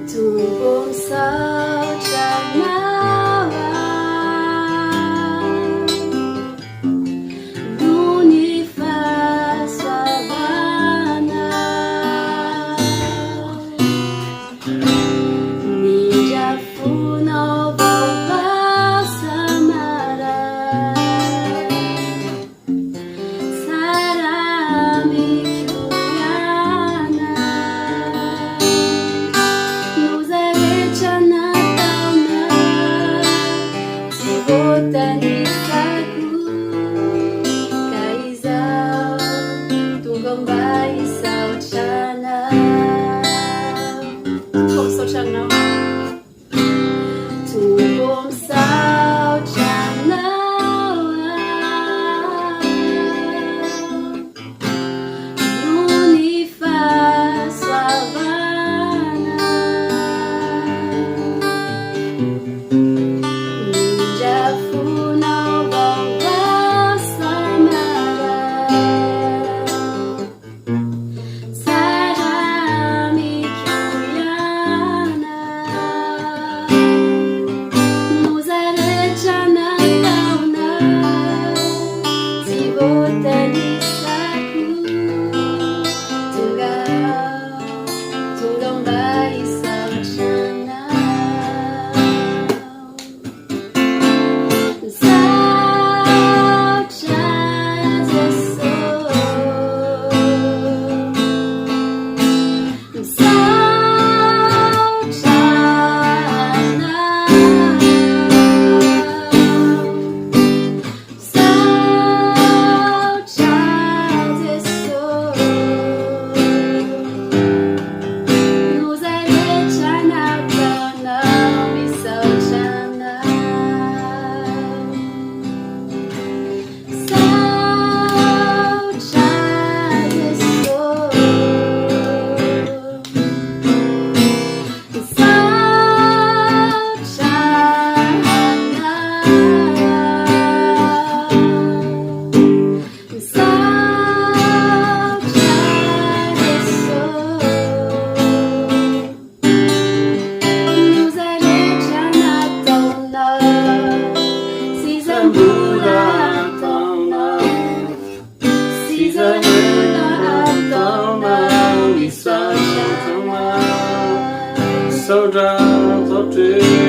두 봄서 나와 눈이 파사바나 Ninja funo samara 사람이 교야나 노사를 전하다나 지보다니 사구 가이사오 둥건 바이사오 차나 없어 차나 두 봄 싸우잖아 눈이 파사바나 Ninja funo samara 사람이 교야나 노사를 전하다오나 지보다니 사구 둥건 바이사오잖아 So down, so true.